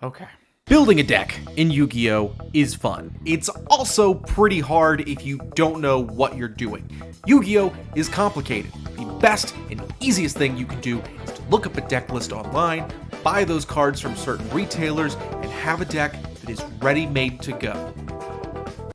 Okay. Building a deck in Yu-Gi-Oh! Is fun. It's also pretty hard if you don't know what you're doing. Yu-Gi-Oh! Is complicated. The best and easiest thing you can do is to look up a deck list online, buy those cards from certain retailers, and have a deck that is ready-made to go.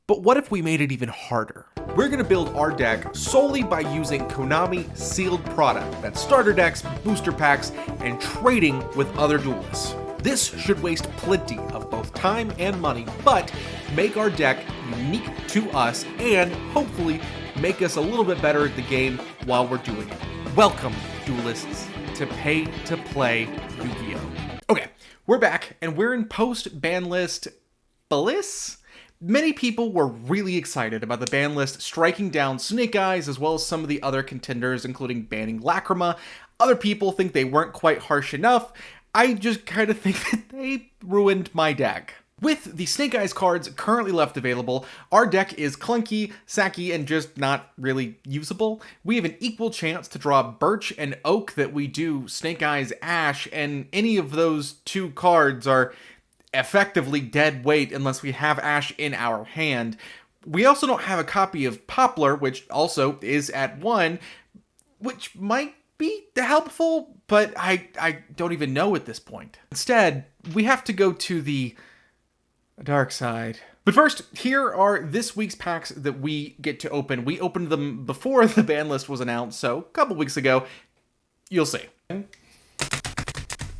But what if we made it even harder? We're going to build our deck solely by using Konami sealed product, that's starter decks, booster packs, and trading with other duelists. This should waste plenty of both time and money, but make our deck unique to us and hopefully make us a little bit better at the game while we're doing it. Welcome, duelists, to Pay to Play Yu-Gi-Oh! Okay, we're back and we're in post-ban list bliss? Many people were really excited about the ban list striking down Snake Eyes as well as some of the other contenders, including banning Lacrima. Other people think they weren't quite harsh enough. I just kind of think that they ruined my deck. With the Snake Eyes cards currently left available, our deck is clunky, sacky, and just not really usable. We have an equal chance to draw Birch and Oak that we do Snake Eyes Ash, and any of those two cards are effectively dead weight unless we have Ash in our hand. We also don't have a copy of Poplar, which also is at 1, which might be helpful, but I don't even know at this point. Instead, we have to go to the dark side. But first, here are this week's packs that we get to open. We opened them before the ban list was announced, so a couple weeks ago. You'll see.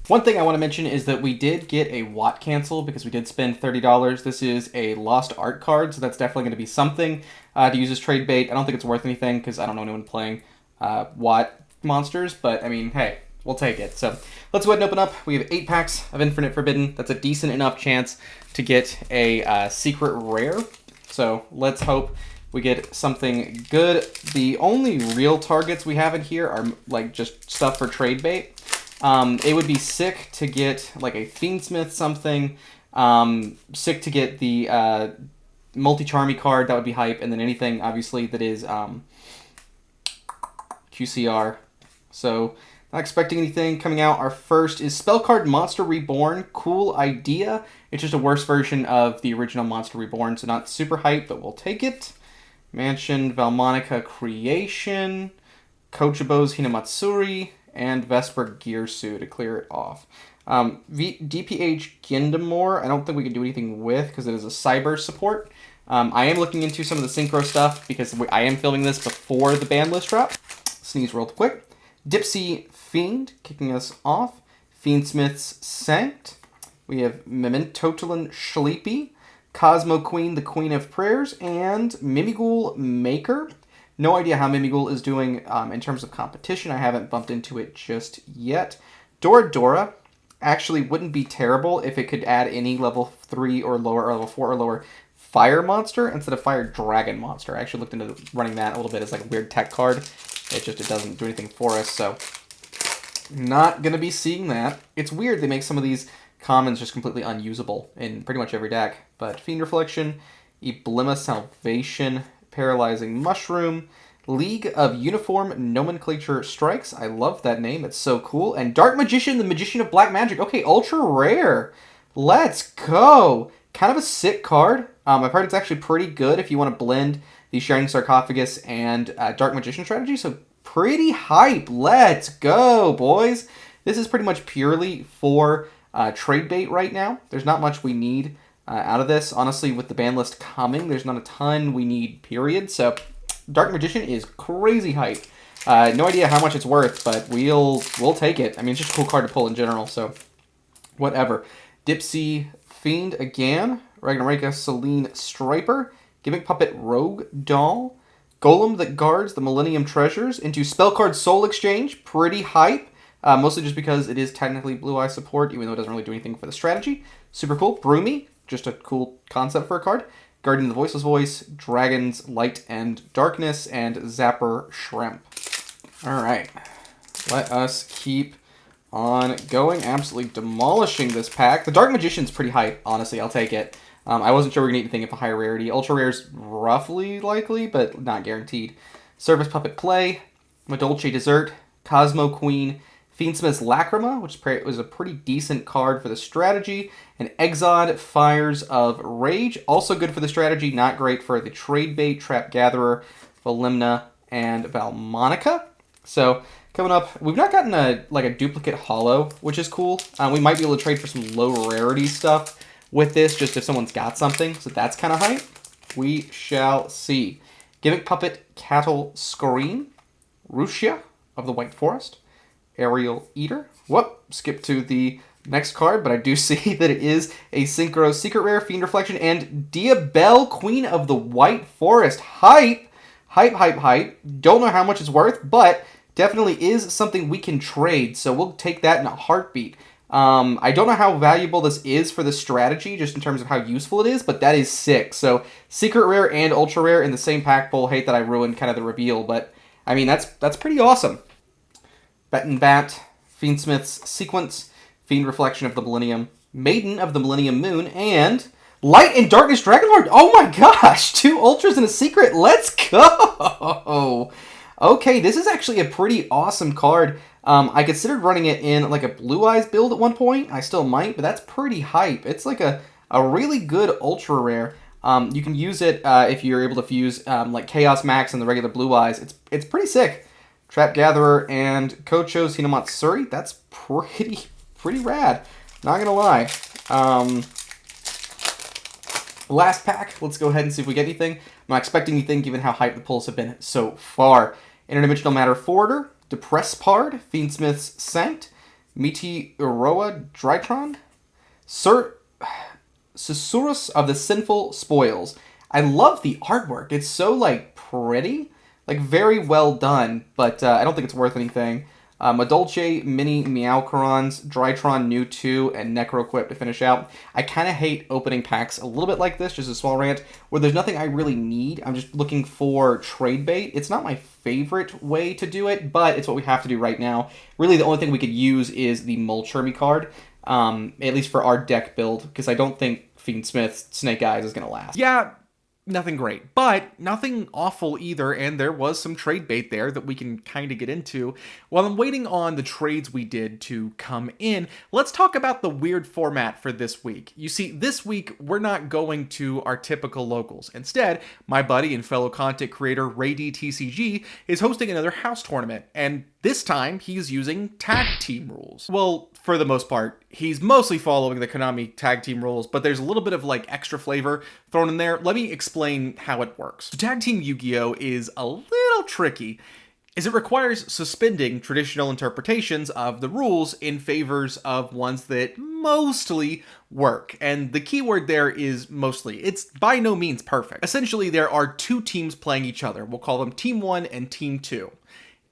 One thing I want to mention is that we did get a Watt cancel because we did spend $30. This is a lost art card, so that's definitely going to be something to use as trade bait. I don't think it's worth anything because I don't know anyone playing Watt monsters, but I mean, hey, we'll take it. So let's go ahead and open up. We have 8 packs of Infinite Forbidden. That's a decent enough chance to get a secret rare. So let's hope we get something good. The only real targets we have in here are like just stuff for trade bait. It would be sick to get like a Fiendsmith something. Sick to get the multi-charmy card. That would be hype. And then anything obviously that is QCR. So, not expecting anything coming out. Our first is Spell Card Monster Reborn. Cool idea. It's just a worse version of the original Monster Reborn, so not super hype, but we'll take it. Mansion, Valmonica Creation, Kochibo's Hinamatsuri, and Vesper Gearsu to clear it off. DPH Gindamore, I don't think we can do anything with because it is a cyber support. I am looking into some of the Synchro stuff because I am filming this before the ban list drop. Sneeze real quick. Dipsy Fiend kicking us off. Fiendsmith's Sanct. We have Mementotalin Shleepy. Cosmo Queen, the Queen of Prayers. And Mimighoul Maker. No idea how Mimighoul is doing in terms of competition. I haven't bumped into it just yet. Dora actually wouldn't be terrible if it could add any level 3 or lower or level 4 or lower fire monster instead of fire dragon monster. I actually looked into running that a little bit as like a weird tech card. It doesn't do anything for us, so not going to be seeing that. It's weird they make some of these commons just completely unusable in pretty much every deck. But Fiend Reflection, Eblima Salvation, Paralyzing Mushroom, League of Uniform Nomenclature Strikes. I love that name. It's so cool. And Dark Magician, the Magician of Black Magic. Okay, ultra rare. Let's go. Kind of a sick card. I've heard it's actually pretty good if you want to blend the Shining Sarcophagus and Dark Magician strategy, so pretty hype. Let's go, boys. This is pretty much purely for trade bait right now. There's not much we need out of this. Honestly, with the ban list coming, there's not a ton we need, period. So Dark Magician is crazy hype. No idea how much it's worth, but we'll take it. I mean, it's just a cool card to pull in general, so whatever. Dipsy Fiend again. Ragnaraka Selene Striper. Gimmick Puppet Rogue Doll. Golem that guards the Millennium Treasures into Spell Card Soul Exchange. Pretty hype. Mostly just because it is technically Blue Eye support, even though it doesn't really do anything for the strategy. Super cool. Broomy. Just a cool concept for a card. Guardian of the Voiceless Voice. Dragons Light and Darkness. And Zapper Shrimp. Alright. Let us keep on going. Absolutely demolishing this pack. The Dark Magician's pretty hype, honestly. I'll take it. I wasn't sure we were going to get anything of a higher rarity. Ultra Rare's roughly likely, but not guaranteed. Service Puppet Play, Madolce Dessert, Cosmo Queen, Fiendsmith's Lacrima, which was a pretty decent card for the strategy. And Exod, Fires of Rage, also good for the strategy, not great for the trade bait, Trap Gatherer, Valimna, and Valmonica. So coming up, we've not gotten a duplicate holo, which is cool. We might be able to trade for some low rarity stuff with this, just if someone's got something. So that's kind of hype. We shall see. Gimmick Puppet, Cattle Scream, Rushia of the White Forest, Aerial Eater. Whoop, skip to the next card, but I do see that it is a Synchro Secret Rare, Fiend Reflection, and Diabelle, Queen of the White Forest. Hype! Hype. Don't know how much it's worth, but definitely is something we can trade, so we'll take that in a heartbeat. I don't know how valuable this is for the strategy, just in terms of how useful it is, but that is sick. So, Secret Rare and Ultra Rare in the same pack pull. Hate that I ruined kind of the reveal, but, I mean, that's pretty awesome. Bet and Bat, Fiendsmith's Sequence, Fiend Reflection of the Millennium, Maiden of the Millennium Moon, and Light and Darkness Dragonlord. Oh my gosh, 2 Ultras and a Secret. Let's go! Okay, this is actually a pretty awesome card. I considered running it in like a Blue Eyes build at one point. I still might, but that's pretty hype. It's like a really good Ultra Rare. You can use it if you're able to fuse like Chaos Max and the regular Blue Eyes. It's pretty sick. Trap Gatherer and Kocho's Hinamatsuri. That's pretty rad. Not gonna lie. Last pack. Let's go ahead and see if we get anything. I'm not expecting anything given how hype the pulls have been so far. Interdimensional Matter Forwarder, Depress Pard, Fiendsmith's Sanct, Meteoroa Drytron, Susurrus of the Sinful Spoils. I love the artwork. It's so, like, pretty. Like, very well done, but I don't think it's worth anything. Madolche, Mini Meowcarons, Drytron, New 2, and Necroquip to finish out. I kind of hate opening packs a little bit like this, just a small rant, where there's nothing I really need. I'm just looking for trade bait. It's not my favorite way to do it, but it's what we have to do right now. Really, the only thing we could use is the Mulchermy card, at least for our deck build, because I don't think Fiendsmith Snake Eyes is going to last. Yeah, nothing great, but nothing awful either, and there was some trade bait there that we can kind of get into. While I'm waiting on the trades we did to come in, let's talk about the weird format for this week. You see, this week, we're not going to our typical locals. Instead, my buddy and fellow content creator Ray DTCG is hosting another house tournament, and this time, he's using tag team rules. Well, for the most part, he's mostly following the Konami tag team rules, but there's a little bit of like extra flavor thrown in there. Let me explain how it works. So tag team Yu-Gi-Oh is a little tricky, as it requires suspending traditional interpretations of the rules in favors of ones that mostly work. And the key word there is mostly. It's by no means perfect. Essentially, there are 2 teams playing each other. We'll call them Team 1 and Team 2.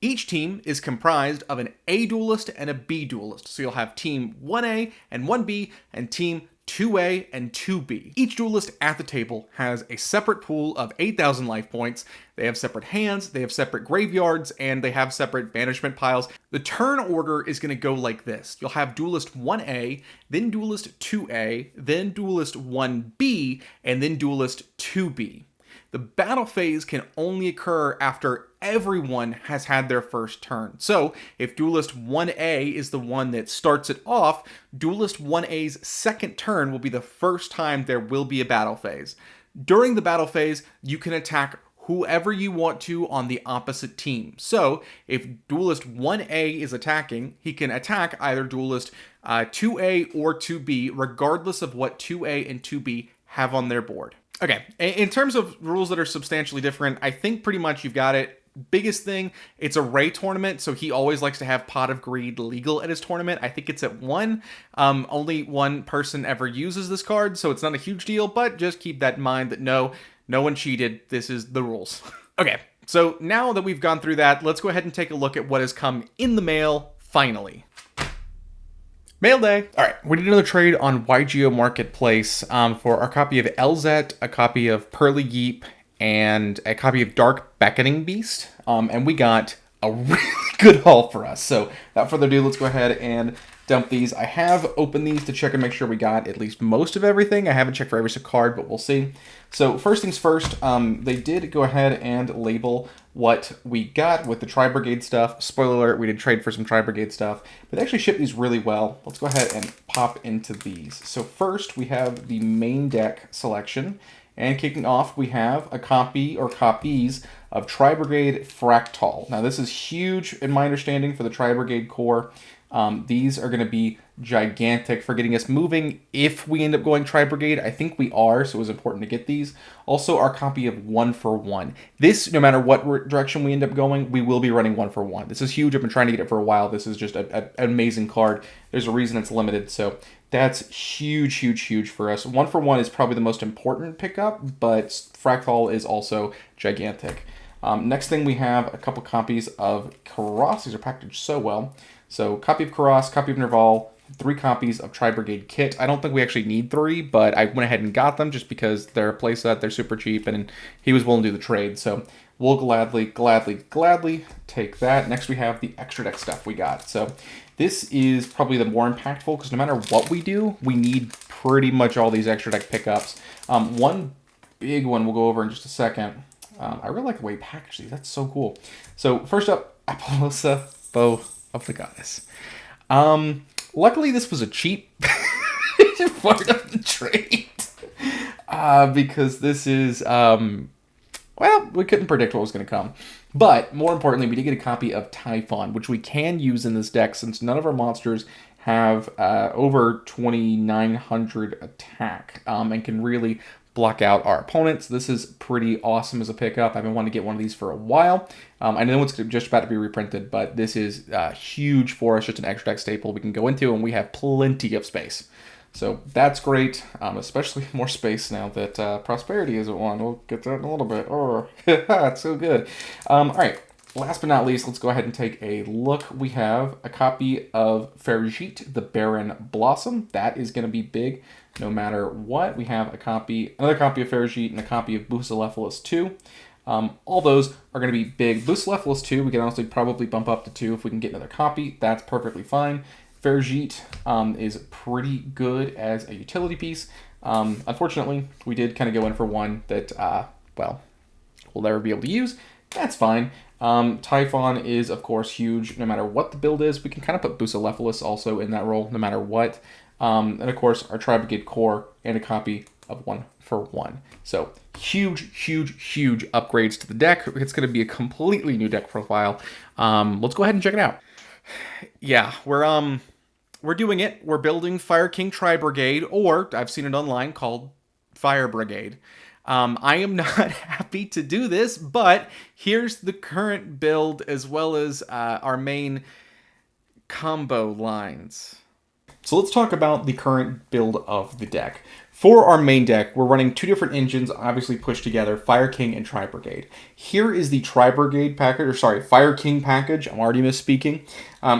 Each team is comprised of an A duelist and a B duelist. So you'll have Team 1A and 1B and Team 2A and 2B. Each duelist at the table has a separate pool of 8,000 life points. They have separate hands, they have separate graveyards, and they have separate banishment piles. The turn order is going to go like this. You'll have duelist 1A, then duelist 2A, then duelist 1B, and then duelist 2B. The battle phase can only occur after everyone has had their first turn. So, if Duelist 1A is the one that starts it off, Duelist 1A's second turn will be the first time there will be a battle phase. During the battle phase, you can attack whoever you want to on the opposite team. So, if Duelist 1A is attacking, he can attack either Duelist 2A or 2B, regardless of what 2A and 2B have on their board. Okay, in terms of rules that are substantially different, I think pretty much you've got it. Biggest thing, it's a Ray tournament, so he always likes to have Pot of Greed legal at his tournament. I think it's at 1. Only one person ever uses this card, so it's not a huge deal, but just keep that in mind that no one cheated. This is the rules. Okay, so now that we've gone through that, let's go ahead and take a look at what has come in the mail, finally. Mail day. All right, we did another trade on YuGiOh Marketplace for our copy of Elzet, a copy of Pearly Yeep, and a copy of Dark Beckoning Beast. And we got a really good haul for us. So without further ado, let's go ahead and dump these. I have opened these to check and make sure we got at least most of everything. I haven't checked for every single card, but we'll see. So first things first, they did go ahead and label what we got with the Tri-brigade stuff. Spoiler alert, we did trade for some Tri-brigade stuff, but they actually shipped these really well. Let's go ahead and pop into these. So first we have the main deck selection, and kicking off we have a copy or copies of Tri-brigade Fractal. Now this is huge in my understanding for the Tri-brigade core. These are going to be gigantic for getting us moving if we end up going Tri-brigade. I think we are, so it was important to get these. Also, our copy of 1-for-1. This, no matter what direction we end up going, we will be running 1-for-1. This is huge. I've been trying to get it for a while. This is just an amazing card. There's a reason it's limited, so that's huge, huge, huge for us. 1-for-1 is probably the most important pickup, but Fractal is also gigantic. Next thing, we have a couple copies of Karas. These are packaged so well. So copy of Karas, copy of Nerval, 3 copies of Tri-brigade kit. I don't think we actually need 3, but I went ahead and got them just because they're a playset, they're super cheap, and he was willing to do the trade. So we'll gladly take that. Next we have the extra deck stuff we got. So this is probably the more impactful because no matter what we do, we need pretty much all these extra deck pickups. One big one we'll go over in just a second. I really like the way he packaged these. That's so cool. So first up, Apollosa, Bow of the Goddess. Luckily, this was a cheap part of the trade. Because this is, well, we couldn't predict what was going to come. But more importantly, we did get a copy of Typhon, which we can use in this deck since none of our monsters have over 2,900 attack and can really block out our opponents. This is pretty awesome as a pickup. I've been wanting to get one of these for a while. I know it's just about to be reprinted, but this is huge for us, just an extra deck staple we can go into, and we have plenty of space. So that's great, especially more space now that Prosperity isn't one. We'll get that in a little bit. Oh, it's so good. All right, last but not least, let's go ahead and take a look. We have a copy of Ferjit, the Barren Blossom. That is going to be big no matter what. We have another copy of Ferjit and a copy of Bucephalus 2. All those are going to be big. Bucephalus 2, we can honestly probably bump up to 2 if we can get another copy. That's perfectly fine. Ferjit is pretty good as a utility piece. Unfortunately, we did kind of go in for one that, well, we'll never be able to use. That's fine. Typhon is, of course, huge no matter what the build is. We can kind of put Bucephalus also in that role no matter what. And of course, our Tri-brigade core and a copy of 1-for-1. So huge, huge, huge upgrades to the deck. It's going to be a completely new deck profile. Let's go ahead and check it out. Yeah, we're doing it. We're building Fire King Tri-brigade, or I've seen it online called Fire Brigade. I am not happy to do this, but here's the current build as well as our main combo lines. So let's talk about the current build of the deck. For our main deck, we're running 2 different engines, obviously pushed together, Fire King and Tri-brigade. Here is the Tri-brigade package, or sorry, Fire King package. I'm already misspeaking.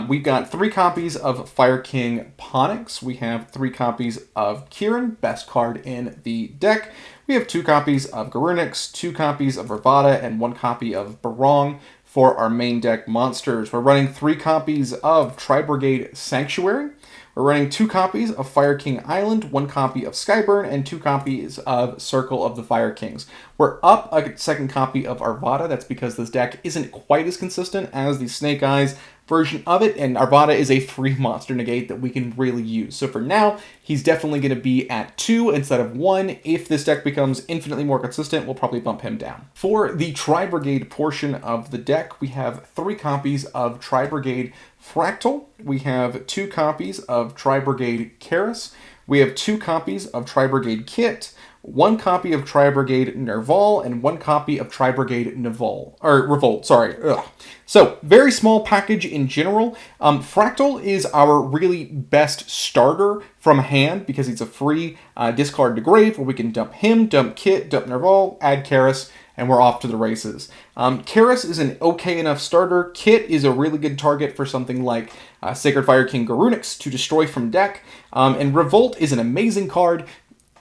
We've got 3 copies of Fire King Ponix. We have 3 copies of Kieran, best card in the deck. We have 2 copies of Garunix, 2 copies of Ravada, and 1 copy of Barong. For our main deck monsters, we're running 3 copies of Tri-brigade Sanctuary. We're running 2 copies of Fire King Island, 1 copy of Skyburn, and 2 copies of Circle of the Fire Kings. We're up a second copy of Arvada. That's because this deck isn't quite as consistent as the Snake Eyes version of it, and Arvada is a free monster negate that we can really use. So for now, he's definitely going to be at 2 instead of 1. If this deck becomes infinitely more consistent, we'll probably bump him down. For the Tri-brigade portion of the deck, we have 3 copies of Tri-brigade Fractal. We have 2 copies of Tri-brigade Karas. We have 2 copies of Tri-brigade Kit, 1 copy of Tri-brigade Nerval, and 1 copy of Tri-brigade Revolt, sorry. Ugh. So, very small package in general. Fractal is our really best starter from hand because he's a free discard to grave where we can dump him, dump Kit, dump Nerval, add Karas, and we're off to the races. Karas is an okay enough starter. Kit is a really good target for something like Sacred Fire King Garunix to destroy from deck. And Revolt is an amazing card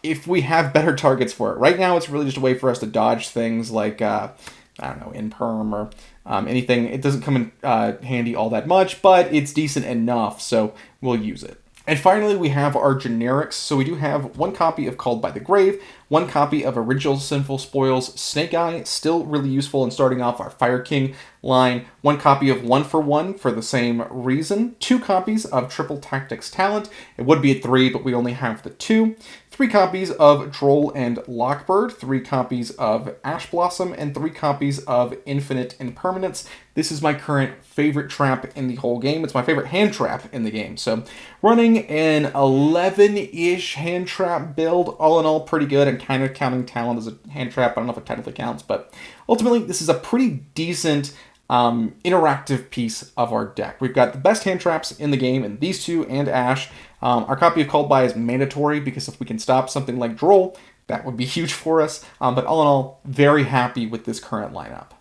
if we have better targets for it. Right now, it's really just a way for us to dodge things like, I don't know, Imperm or anything. It doesn't come in handy all that much, but it's decent enough, so we'll use it. And finally, we have our generics. So we do have one copy of Called by the Grave, one copy of Original Sinful Spoils Snake Eye, still really useful in starting off our Fire King line, one copy of One for One for the same reason, two copies of Triple Tactics Talent. It would be at 3, but we only have the 2. 3 copies of Droll and Lockbird, 3 copies of Ash Blossom, and 3 copies of Infinite Impermanence. This is my current favorite trap in the whole game. It's my favorite hand trap in the game. So running an 11-ish hand trap build, all in all pretty good, and kind of counting Talent as a hand trap. I don't know if it technically counts, but ultimately this is a pretty decent interactive piece of our deck. We've got the best hand traps in the game, and these two and Ash. Our copy of Called By is mandatory because if we can stop something like Droll, that would be huge for us. But all in all, very happy with this current lineup.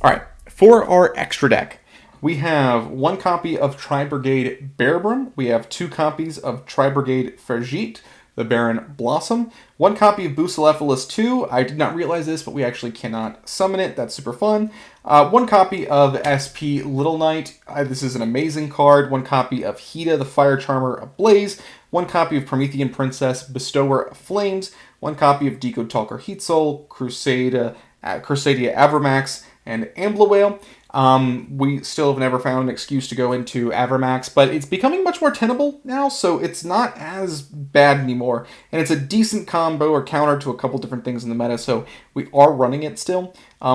All right, for our extra deck, we have one copy of Tri-brigade Bearbrum. We have 2 copies of Tri-brigade Fergit, the Baron Blossom. 1 copy of Bucephalus 2. I did not realize this, but we actually cannot summon it. That's super fun. 1 copy of SP Little Knight. This is an amazing card. 1 copy of Hida, the Fire Charmer Ablaze. 1 copy of Promethean Princess, Bestower of Flames. 1 copy of Deco Talker Heatsoul, Crusadia Avramax, and Amblewail. We still have never found an excuse to go into Avramax, but it's becoming much more tenable now, so it's not as bad anymore. And it's a decent combo or counter to a couple different things in the meta, so we are running it still.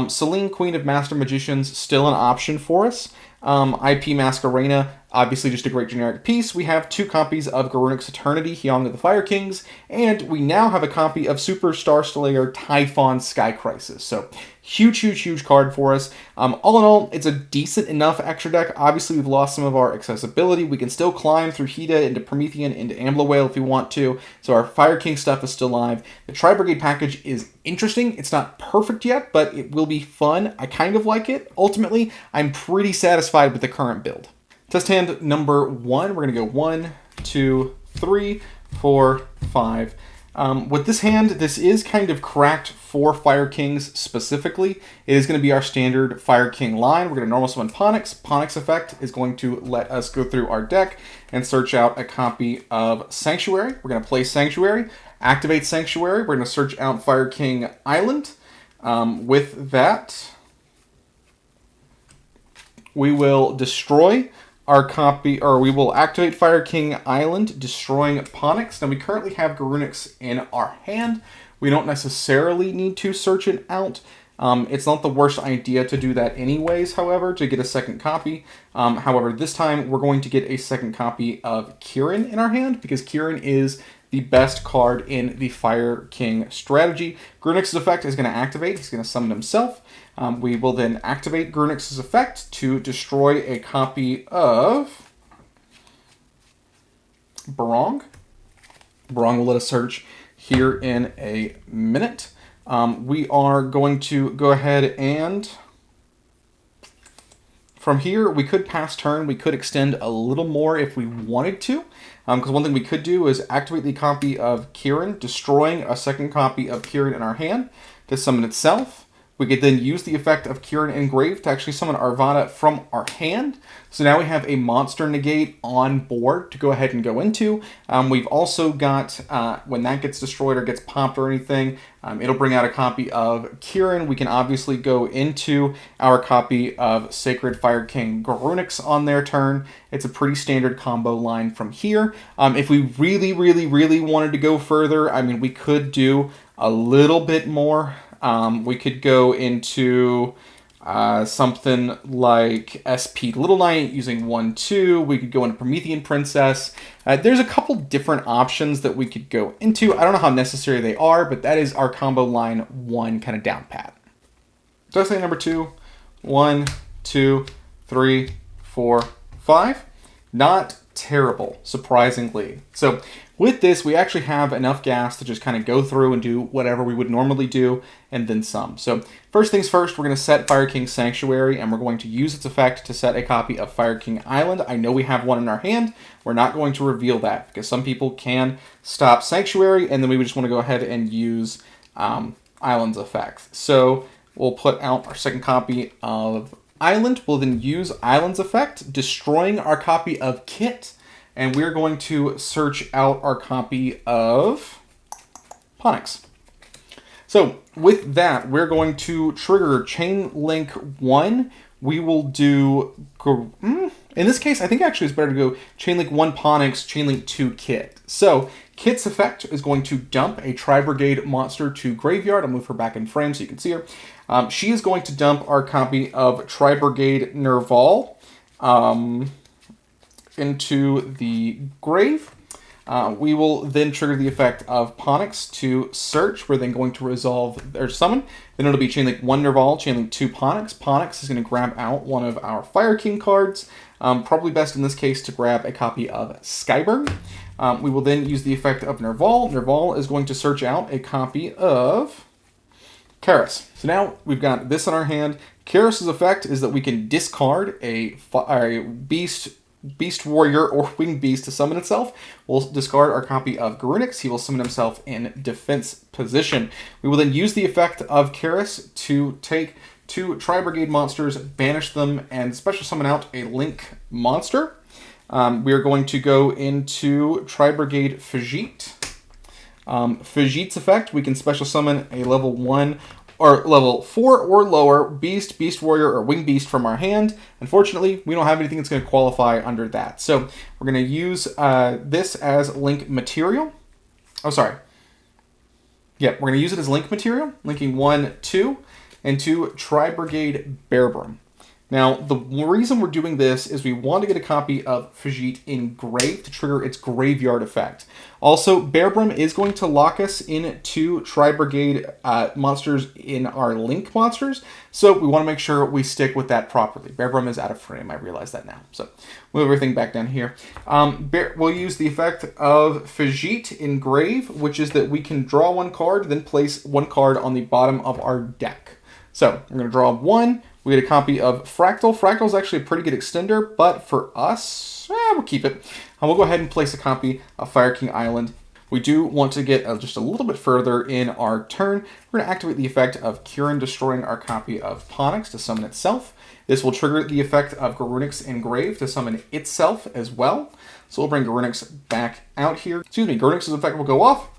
Selene, Queen of Master Magicians, still an option for us. IP Masquerena, obviously just a great generic piece. We have 2 copies of Garunix Eternity, Hyang of the Fire Kings, and we now have a copy of Super Star Slayer Typhon Sky Crisis. So huge card for us. All in all, it's a decent enough extra deck. Obviously, we've lost some of our accessibility. We can still climb through Hida into Promethean, into Amblewail if we want to. So our Fire King stuff is still live. The Tri-brigade package is interesting. It's not perfect yet, but it will be fun. I kind of like it. Ultimately, I'm pretty satisfied with the current build. Test hand number 1. We're going to go 1, 2, 3, 4, 5. With this hand, this is kind of cracked for Fire Kings specifically. It is going to be our standard Fire King line. We're going to normal summon Ponix. Ponix effect is going to let us go through our deck and search out a copy of Sanctuary. We're going to play Sanctuary, activate Sanctuary. We're going to search out Fire King Island. With that, we will destroy our copy, or we will activate Fire King Island, destroying Ponix. Now we currently have Garunix in our hand. We don't necessarily need to search it out. It's not the worst idea to do that anyways, however, to get a second copy. However, this time we're going to get a second copy of Kirin in our hand, because Kirin is the best card in the Fire King strategy. Garunix's effect is going to activate. He's going to summon himself. We will then activate Garunix's effect to destroy a copy of Barong. Barong will let us search here in a minute. We are going to go ahead and from here, we could pass turn. We could extend a little more if we wanted to. Because one thing we could do is activate the copy of Kirin, destroying a second copy of Kirin in our hand to summon itself. We could then use the effect of Kirin Engraved to actually summon Arvada from our hand. So now we have a monster negate on board to go ahead and go into. We've also got, when that gets destroyed or gets popped or anything, it'll bring out a copy of Kirin. We can obviously go into our copy of Sacred Fire King Garunix on their turn. It's a pretty standard combo line from here. If we really wanted to go further, I mean, we could do a little bit more. We could go into something like SP Little Knight using 1-2. We could go into Promethean Princess. There's a couple different options that we could go into. I don't know how necessary they are, but that is our combo line 1 kind of down pat. So I say number 2. 1, 2, 3, 4, 5. Not terrible, surprisingly. So with this, we actually have enough gas to just kind of go through and do whatever we would normally do, and then some. So first things first, we're going to set Fire King Sanctuary, and we're going to use its effect to set a copy of Fire King Island. I know we have one in our hand. We're not going to reveal that, because some people can stop Sanctuary, and then we would just want to go ahead and use Island's effect. So we'll put out our second copy of Island will then use Island's effect, destroying our copy of Kit, and we're going to search out our copy of Ponix. So with that, we're going to trigger Chain Link 1. We will do, in this case, I think actually it's better to go Chain Link 1 Ponix, Chain Link 2 Kit. So Kit's effect is going to dump a Tri-brigade monster to graveyard. I'll move her back in frame so you can see her. She is going to dump our copy of Tri-brigade Nerval into the grave. We will then trigger the effect of Ponix to search. We're then going to resolve or summon. Then it'll be Chain Link 1 Nerval, Chain Link 2 Ponix. Ponix is going to grab out one of our Fire King cards. Probably best in this case to grab a copy of Skyburn. We will then use the effect of Nerval. Nerval is going to search out a copy of Karis. So now we've got this in our hand. Karis' effect is that we can discard a Beast Warrior or Winged Beast to summon itself. We'll discard our copy of Garunix. He will summon himself in defense position. We will then use the effect of Karis to take 2 Tri-brigade monsters, banish them, and special summon out a Link monster. We are going to go into Tri-brigade Fajit. Fajit's effect, we can special summon a level 1 or level 4 or lower Beast, Beast Warrior, or Winged Beast from our hand. Unfortunately, we don't have anything that's going to qualify under that. So we're going to use this as link material. Oh, sorry. Yep, we're going to use it as link material, linking 1, 2, and 2 Tri-brigade Bearbrum. Now, the reason we're doing this is we want to get a copy of Fajit in grave to trigger its graveyard effect. Also, Bearbrum is going to lock us into Tri-brigade monsters in our Link monsters, so we want to make sure we stick with that properly. Bearbrum is out of frame, I realize that now. So, move everything back down here. We'll use the effect of Fajit in grave, which is that we can draw 1 card, then place 1 card on the bottom of our deck. So, we're going to draw 1. We get a copy of Fractal. Fractal is actually a pretty good extender, but for us, we'll keep it. We'll go ahead and place a copy of Fire King Island. We do want to get just a little bit further in our turn. We're going to activate the effect of Kirin destroying our copy of Ponix to summon itself. This will trigger the effect of Garunix Engrave to summon itself as well. So we'll bring Garunix back out here. Excuse me, Garunix's effect will go off.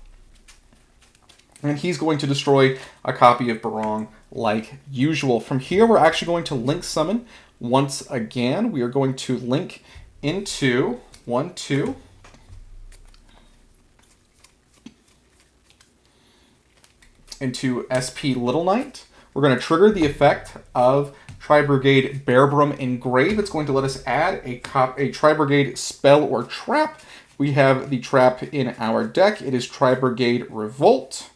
And he's going to destroy a copy of Barong like usual. From here, we're actually going to link summon once again. We are going to link into 1, 2. Into SP Little Knight. We're going to trigger the effect of Tri-brigade Bearbrum Engrave. It's going to let us add a Tri-brigade spell or trap. We have the trap in our deck. It is Tri-brigade Revolt.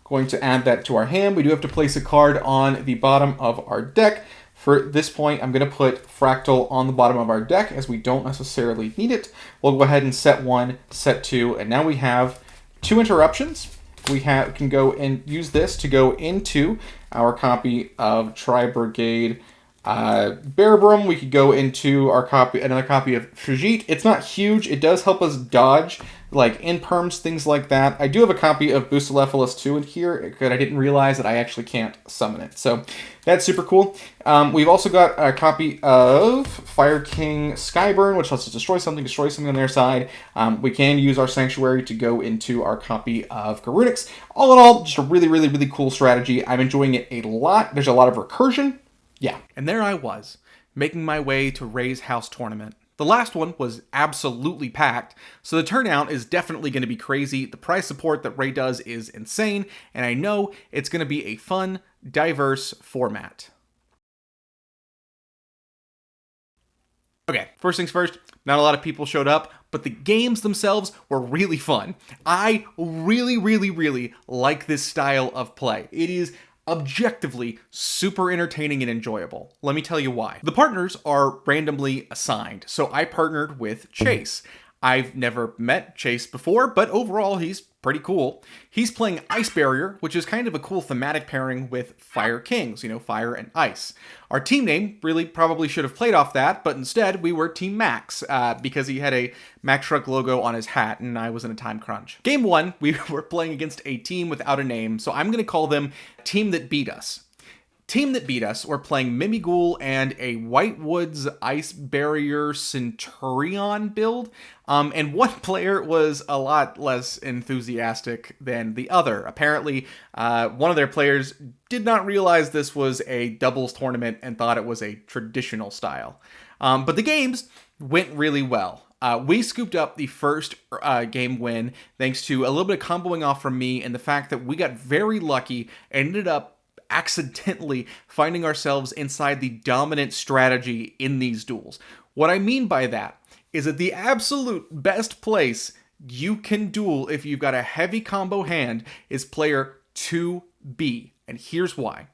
Going to add that to our hand. We do have to place a card on the bottom of our deck. For this point, I'm going to put Fractal on the bottom of our deck as we don't necessarily need it. We'll go ahead and set 1, set 2, and now we have 2 interruptions. We can go and use this to go into our copy of Tri-brigade Bearbrum. We could go into our another copy of Fajit. It's not huge. It does help us dodge like imperms, things like that. I do have a copy of Bucephalus 2 in here, but I didn't realize that I actually can't summon it. So that's super cool. We've also got a copy of Fire King Skyburn, which lets us destroy something on their side. We can use our Sanctuary to go into our copy of Garunix. All in all, just a really, really, really cool strategy. I'm enjoying it a lot. There's a lot of recursion. Yeah. And there I was, making my way to Ray's house tournament. The last one was absolutely packed, so the turnout is definitely going to be crazy. The prize support that Ray does is insane, and I know it's going to be a fun, diverse format. Okay, first things first, not a lot of people showed up, but the games themselves were really fun. I really, really, really like this style of play. It is objectively super entertaining and enjoyable. Let me tell you why. The partners are randomly assigned, so I partnered with Chase. I've never met Chase before, but overall he's pretty cool. He's playing Ice Barrier, which is kind of a cool thematic pairing with Fire Kings, fire and ice. Our team name really probably should have played off that, but instead we were Team Max, because he had a Mack Truck logo on his hat and I was in a time crunch. Game 1, we were playing against a team without a name, so I'm going to call them Team That Beat Us. Team that beat us were playing Mimighoul and a Whitewoods Ice Barrier Centurion build. And one player was a lot less enthusiastic than the other. Apparently, one of their players did not realize this was a doubles tournament and thought it was a traditional style. But the games went really well. We scooped up the first game win thanks to a little bit of comboing off from me and the fact that we got very lucky and ended up accidentally finding ourselves inside the dominant strategy in these duels. What I mean by that is that the absolute best place you can duel if you've got a heavy combo hand is player 2B. And here's why.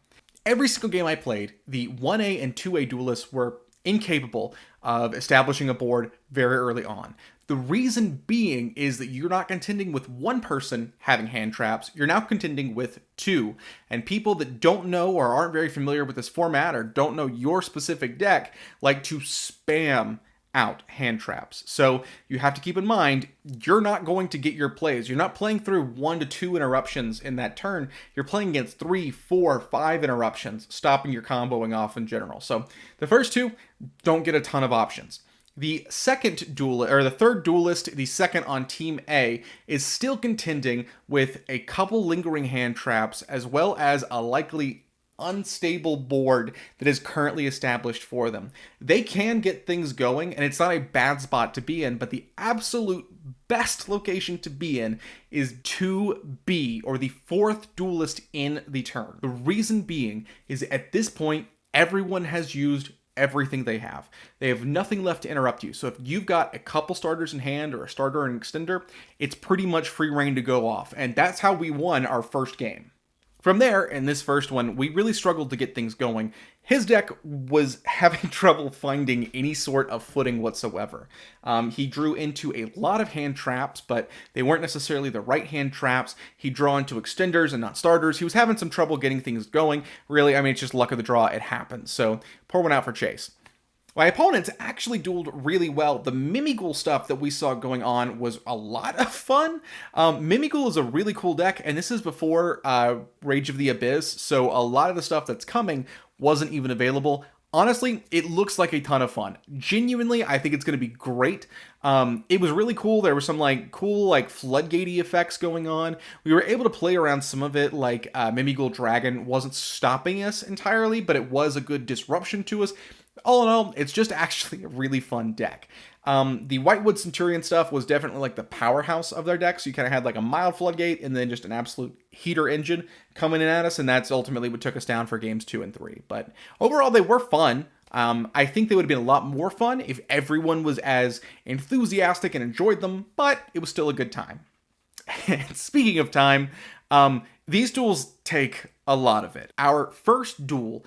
Every single game I played, the 1A and 2A duelists were incapable of establishing a board very early on. The reason being is that you're not contending with one person having hand traps, you're now contending with two. And people that don't know or aren't very familiar with this format or don't know your specific deck like to spam out hand traps. So you have to keep in mind, you're not going to get your plays. You're not playing through 1 to 2 interruptions in that turn. You're playing against 3, 4, 5 interruptions, stopping your comboing off in general. So the first two don't get a ton of options. The third duelist, the second on Team A, is still contending with a couple lingering hand traps as well as a likely unstable board that is currently established for them. They can get things going, and it's not a bad spot to be in, but the absolute best location to be in is 2B, or the fourth duelist in the turn. The reason being is at this point, everyone has used everything they have. They have nothing left to interrupt you. So if you've got a couple starters in hand or a starter and extender, it's pretty much free reign to go off. And that's how we won our first game. From there, in this first one, we really struggled to get things going. His deck was having trouble finding any sort of footing whatsoever. He drew into a lot of hand traps, but they weren't necessarily the right hand traps. He drew into extenders and not starters. He was having some trouble getting things going. Really, I mean, it's just luck of the draw. It happens. So pour one out for Chase. My opponents actually dueled really well. The Mimighoul stuff that we saw going on was a lot of fun. Mimighoul is a really cool deck, and this is before Rage of the Abyss, so a lot of the stuff that's coming wasn't even available. Honestly, it looks like a ton of fun. Genuinely, I think it's going to be great. It was really cool. There were some cool floodgatey effects going on. We were able to play around some of it, like Mimighoul Dragon wasn't stopping us entirely, but it was a good disruption to us. All in all, it's just actually a really fun deck. The Whitewood Centurion stuff was definitely like the powerhouse of their deck, so you kind of had like a mild floodgate and then just an absolute heater engine coming in at us, and that's ultimately what took us down for games 2 and 3. But overall, they were fun. I think they would have been a lot more fun if everyone was as enthusiastic and enjoyed them, but it was still a good time. And speaking of time, these duels take a lot of it. Our first duel,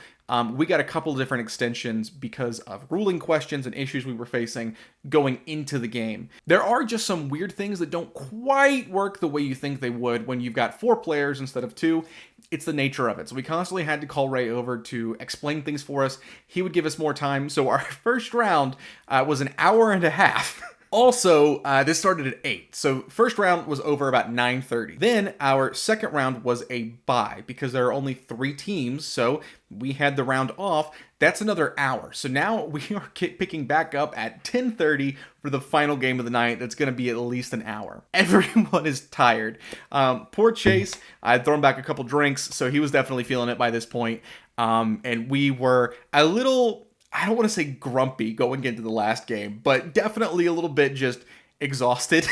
we got a couple of different extensions because of ruling questions and issues we were facing going into the game. There are just some weird things that don't quite work the way you think they would when you've got 4 players instead of 2. It's the nature of it. So we constantly had to call Ray over to explain things for us. He would give us more time. So our first round was an hour and a half. Also, this started at 8, so first round was over about 9:30. Then our second round was a bye because there are only 3 teams, so we had the round off. That's another hour. So now we are picking back up at 10:30 for the final game of the night. That's going to be at least an hour. Everyone is tired. Poor Chase, I'd thrown back a couple drinks, so he was definitely feeling it by this point. And we were a little, I don't want to say grumpy going into the last game, but definitely a little bit just exhausted.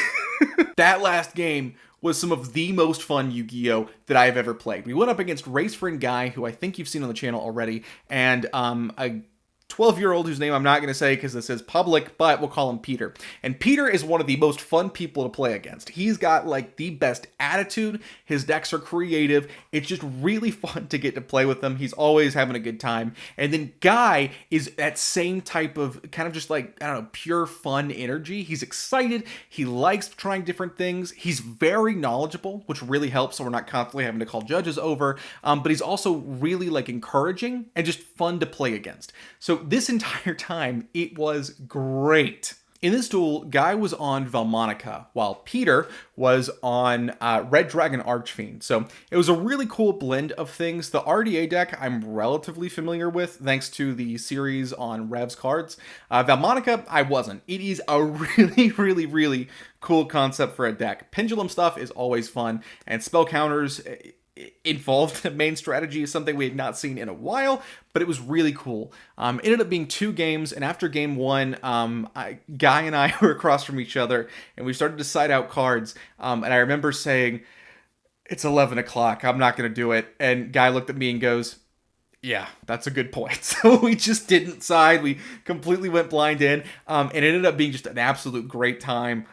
That last game was some of the most fun Yu-Gi-Oh! That I've ever played. We went up against Race Friend Guy, who I think you've seen on the channel already, and a 12-year-old whose name I'm not going to say because this is public, but we'll call him Peter. And Peter is one of the most fun people to play against. He's got like the best attitude. His decks are creative. It's just really fun to get to play with him. He's always having a good time. And then Guy is that same type of kind of just like, I don't know, pure fun energy. He's excited. He likes trying different things. He's very knowledgeable, which really helps so we're not constantly having to call judges over. But he's also really like encouraging and just fun to play against. So this entire time, it was great. In this duel, Guy was on Velmonica, while Peter was on Red Dragon Archfiend. So it was a really cool blend of things. The RDA deck I'm relatively familiar with, thanks to the series on Rev's cards. Velmonica, I wasn't. It is a really, really, really cool concept for a deck. Pendulum stuff is always fun, and spell counters involved main strategy is something we had not seen in a while, but it was really cool. It ended up being 2 games, and after game 1, Guy and I were across from each other, and we started to side out cards, and I remember saying, "It's 11 o'clock, I'm not going to do it," and Guy looked at me and goes, "Yeah, that's a good point." So we just didn't side. We completely went blind in, and it ended up being just an absolute great time.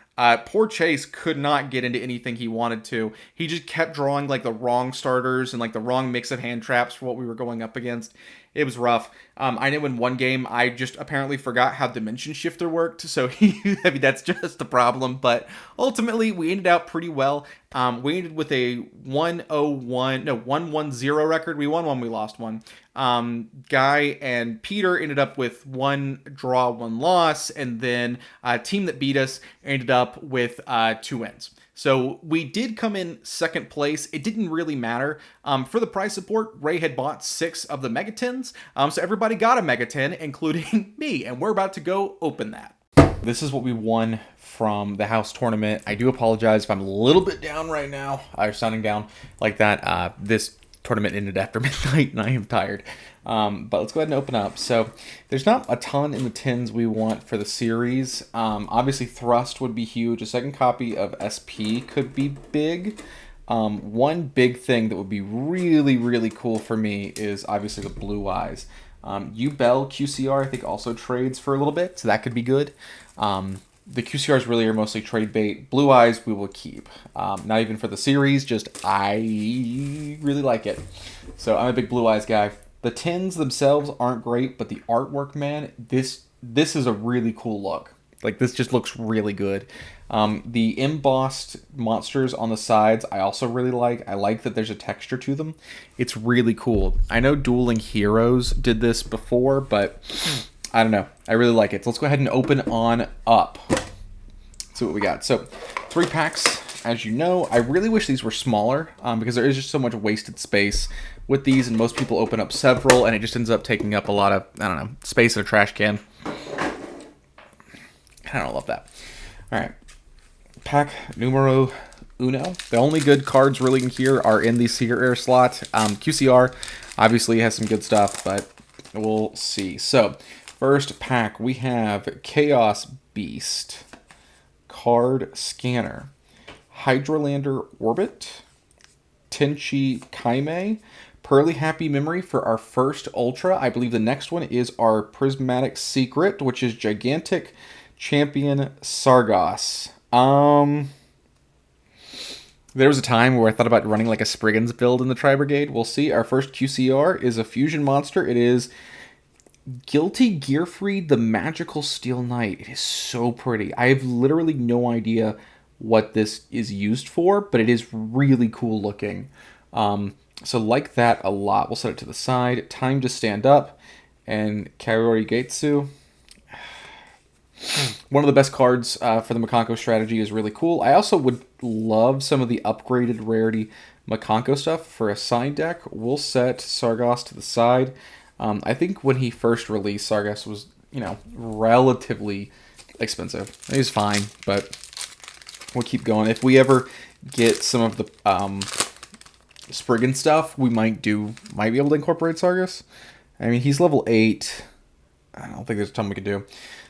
Poor Chase could not get into anything he wanted to. He just kept drawing like the wrong starters and like the wrong mix of hand traps for what we were going up against. It was rough. I know in one game I just apparently forgot how Dimension Shifter worked, so I mean that's just the problem. But ultimately we ended out pretty well. We ended with a 1-1-0 record. We won one, we lost one. Guy and Peter ended up with 1 draw, 1 loss, and then a team that beat us ended up with 2 wins. So we did come in second place. It didn't really matter. For the prize support, Ray had bought 6 of the Megatins, so everybody got a Megatin, including me, and we're about to go open that. This is what we won from the house tournament. I do apologize if I'm a little bit down right now. I'm sounding down like that. This tournament ended after midnight, and I am tired. But let's go ahead and open up. So there's not a ton in the tins we want for the series. Obviously, Thrust would be huge. A second copy of SP could be big. One big thing that would be really, really cool for me is obviously the Blue Eyes. YuBell QCR, I think, also trades for a little bit, so that could be good. The QCRs really are mostly trade bait. Blue Eyes we will keep. Not even for the series, just I really like it. So I'm a big Blue Eyes guy. The tins themselves aren't great, but the artwork, man, this is a really cool look. Like, this just looks really good. The embossed monsters on the sides, I also really like. I like that there's a texture to them. It's really cool. I know Dueling Heroes did this before, but I don't know. I really like it. So let's go ahead and open on up. Let's see what we got. So 3 packs, as you know. I really wish these were smaller because there is just so much wasted space with these, and most people open up several, and it just ends up taking up a lot of, I don't know, space in a trash can. I don't love that. All right. Pack numero uno. The only good cards really in here are in the Secret Rare slot. QCR obviously has some good stuff, but we'll see. So, first pack, we have Chaos Beast, Card Scanner, Hydrolander Orbit, Tenchi Kaime, Pearly Happy Memory for our first Ultra. I believe the next one is our Prismatic Secret, which is Gigantic Champion Sargos. There was a time where I thought about running like a Spriggans build in the Tri-brigade. We'll see. Our first QCR is a fusion monster. It is Guilty Gearfried, the Magical Steel Knight. It is so pretty. I have literally no idea what this is used for, but it is really cool looking. So like that a lot. We'll set it to the side. Time to Stand Up and Kaori Gaetsu. One of the best cards for the Makanko strategy is really cool. I also would love some of the upgraded rarity Makanko stuff for a side deck. We'll set Sargos to the side. I think when he first released, Sargos was, relatively expensive. It was fine, but we'll keep going. If we ever get some of the Spriggan stuff, we might be able to incorporate Sargos. I mean, he's level 8. I don't think there's a ton we can do.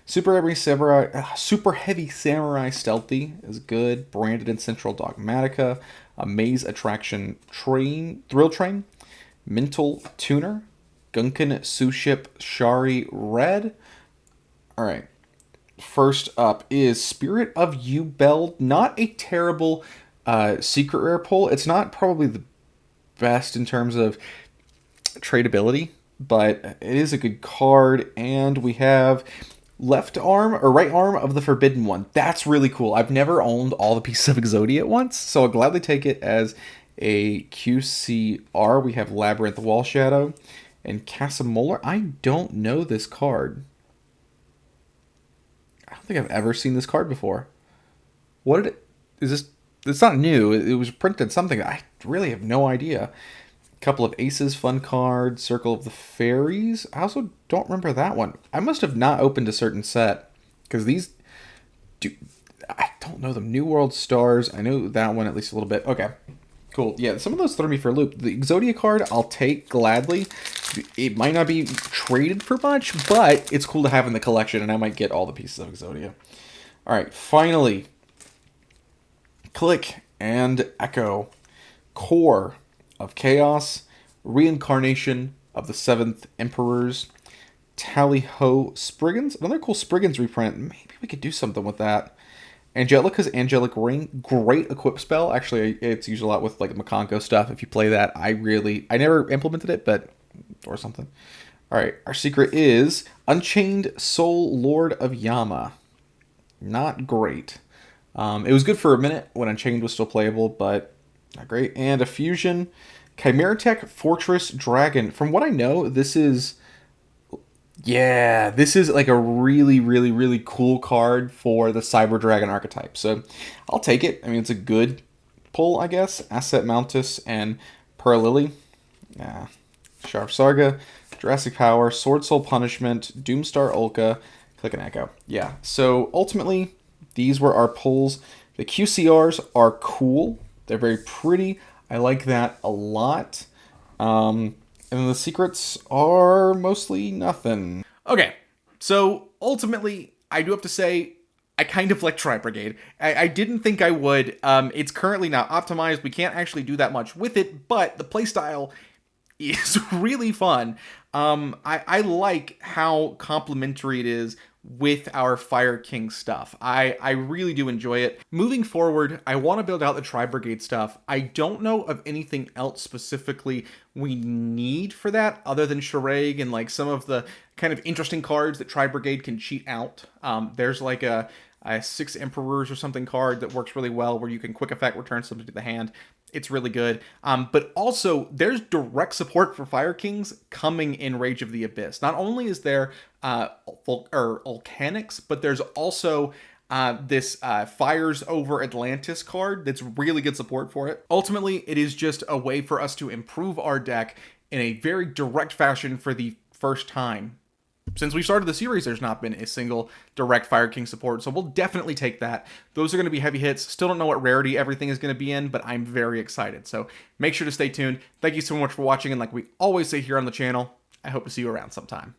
Super Heavy Samurai Stealthy is good. Branded in Central Dogmatica. A Maze Attraction Thrill Train. Mental Tuner. Gunkan Suship Shari Red. Alright. First up is Spirit of YuBell. Not a terrible secret rare pull. It's not probably the best in terms of tradability, but it is a good card. And we have left arm or right arm of the Forbidden One. That's really cool. I've never owned all the pieces of Exodia at once, so I'll gladly take it as a QCR. We have Labyrinth Wall Shadow and Casamolar. I don't know this card. I don't don't think I've ever seen this card before. What did it... Is this... It's not new. It was printed something. I really have no idea. Couple of aces, fun cards, Circle of the Fairies. I also don't remember that one. I must have not opened a certain set because these do. I don't know them. New World Stars. I know that one at least a little bit. Okay, cool. Yeah, some of those throw me for a loop. The Exodia card I'll take gladly. It might not be traded for much, but it's cool to have in the collection, and I might get all the pieces of Exodia. All right, finally, Click and Echo, Core of Chaos, Reincarnation of the Seventh Emperors, Tally Ho Spriggans. Another cool Spriggans reprint. Maybe we could do something with that. Angelica's Angelic Ring. Great equip spell. Actually, it's used a lot with like Makonko stuff. If you play that, I never implemented it, but or something. All right, our secret is Unchained Soul Lord of Yama. Not great. It was good for a minute when Unchained was still playable, but not great. And a fusion, Chimera Tech Fortress Dragon. From what I know, this is like a really, really, really cool card for the Cyber Dragon archetype. So I'll take it. I mean, it's a good pull, I guess. Asset Mountus and Pearl Lily. Yeah. Sharp Sarga, Jurassic Power, Sword Soul Punishment, Doomstar Ulka, Click and Echo. Yeah. So ultimately, these were our pulls. The QCRs are cool. They're very pretty. I like that a lot. And the secrets are mostly nothing. Okay, so ultimately, I do have to say, I kind of like Tri-brigade. I didn't think I would. It's currently not optimized. We can't actually do that much with it, but the playstyle is really fun. I like how complementary it is with our Fire King stuff. I really do enjoy it. Moving forward, I want to build out the Tri-brigade stuff. I don't know of anything else specifically we need for that other than Shireg and like some of the kind of interesting cards that Tri-brigade can cheat out. There's like a 6 Emperors or something card that works really well where you can quick effect return something to the hand. It's really good. But also, there's direct support for Fire Kings coming in Rage of the Abyss. Not only is there Volcanics, but there's also this Fires Over Atlantis card that's really good support for it. Ultimately, it is just a way for us to improve our deck in a very direct fashion for the first time. Since we started the series, there's not been a single direct Fire King support, so we'll definitely take that. Those are going to be heavy hits. Still don't know what rarity everything is going to be in, but I'm very excited. So make sure to stay tuned. Thank you so much for watching, and like we always say here on the channel, I hope to see you around sometime.